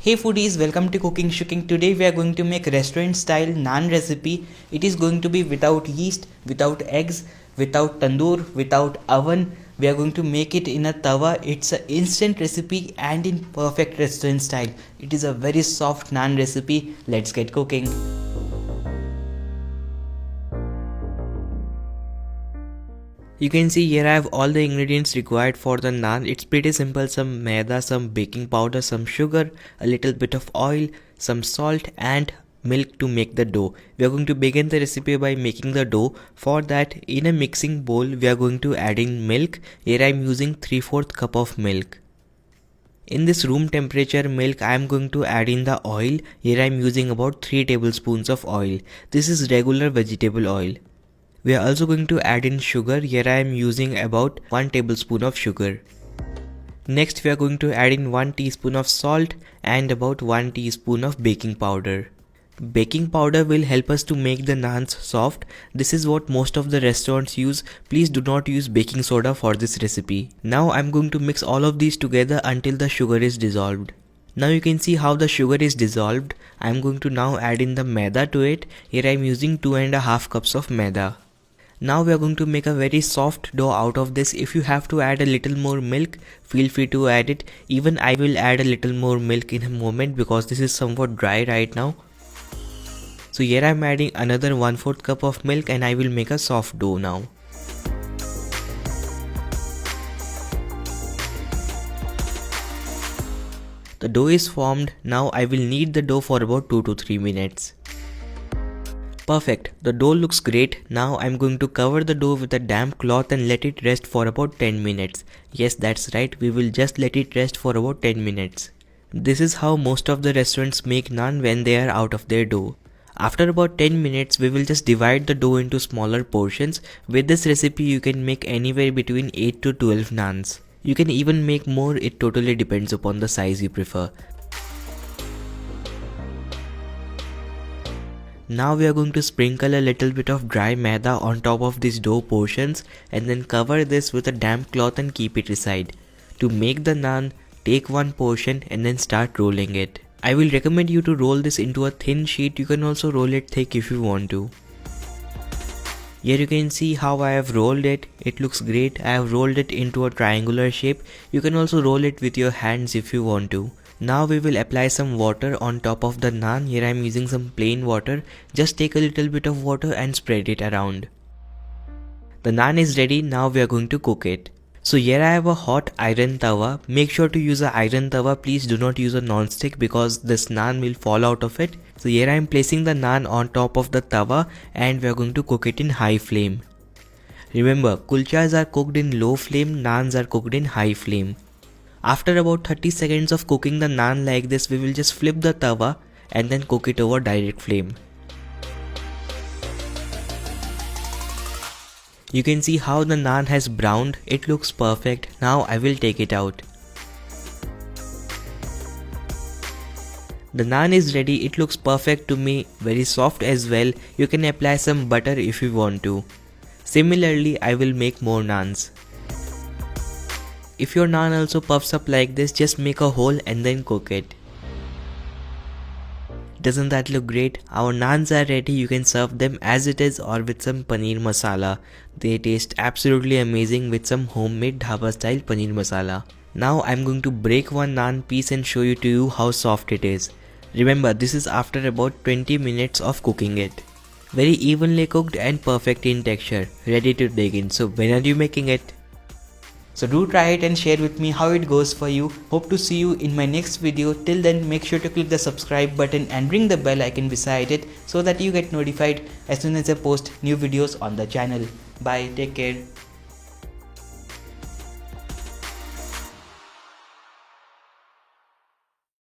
Hey foodies, welcome to Cooking Shooking. Today we are going to make restaurant style naan recipe. It is going to be without yeast, without eggs, without tandoor, without oven. We are going to make it in a tawa. It's an instant recipe and in perfect restaurant style. It is a very soft naan recipe. Let's get cooking. You can see here I have all the ingredients required for the naan. It's pretty simple. Some maida, some baking powder, some sugar, a little bit of oil, some salt and milk to make the dough. We are going to begin the recipe by making the dough. For that, in a mixing bowl we are going to add in milk. Here I am using 3/4 cup of milk. In this room temperature milk I am going to add in the oil. Here I am using about 3 tablespoons of oil. This is regular vegetable oil. We are also going to add in sugar. Here I am using about 1 tablespoon of sugar. Next we are going to add in 1 teaspoon of salt and about 1 teaspoon of baking powder. Baking powder will help us to make the naans soft. This is what most of the restaurants use. Please do not use baking soda for this recipe. Now I am going to mix all of these together until the sugar is dissolved. Now you can see how the sugar is dissolved. I am going to now add in the maida to it. Here I am using 2.5 cups of maida. Now we are going to make a very soft dough out of this. If you have to add a little more milk, feel free to add it. Even I will add a little more milk in a moment because this is somewhat dry right now. So here I am adding another 1/4 cup of milk and I will make a soft dough now. The dough is formed. Now I will knead the dough for about 2 to 3 minutes. Perfect, the dough looks great. Now I'm going to cover the dough with a damp cloth and let it rest for about 10 minutes. Yes, that's right, we will just let it rest for about 10 minutes. This is how most of the restaurants make naan when they are out of their dough. After about 10 minutes, we will just divide the dough into smaller portions. With this recipe, you can make anywhere between 8 to 12 naans. You can even make more, it totally depends upon the size you prefer. Now we are going to sprinkle a little bit of dry maida on top of these dough portions and then cover this with a damp cloth and keep it aside. To make the naan, take one portion and then start rolling it. I will recommend you to roll this into a thin sheet. You can also roll it thick if you want to. Here you can see how I have rolled it. It looks great. I have rolled it into a triangular shape. You can also roll it with your hands if you want to. Now we will apply some water on top of the naan. Here I am using some plain water. Just take a little bit of water and spread it around. The naan is ready. Now we are going to cook it. So here I have a hot iron tawa. Make sure to use an iron tawa. Please do not use a non-stick because this naan will fall out of it. So here I am placing the naan on top of the tawa and we are going to cook it in high flame. Remember, kulchas are cooked in low flame, naans are cooked in high flame. After about 30 seconds of cooking the naan like this, we will just flip the tawa and then cook it over direct flame. You can see how the naan has browned. It looks perfect. Now I will take it out. The naan is ready. It looks perfect to me. Very soft as well. You can apply some butter if you want to. Similarly, I will make more naans. If your naan also puffs up like this, just make a hole and then cook it. Doesn't that look great? Our naans are ready. You can serve them as it is or with some paneer masala. They taste absolutely amazing with some homemade dhaba style paneer masala. Now I'm going to break one naan piece and show you to you how soft it is. Remember, this is after about 20 minutes of cooking it. Very evenly cooked and perfect in texture. Ready to dig in. So when are you making it? So do try it and share with me how it goes for you. Hope to see you in my next video. Till then, make sure to click the subscribe button and ring the bell icon beside it so that you get notified as soon as I post new videos on the channel. Bye, take care.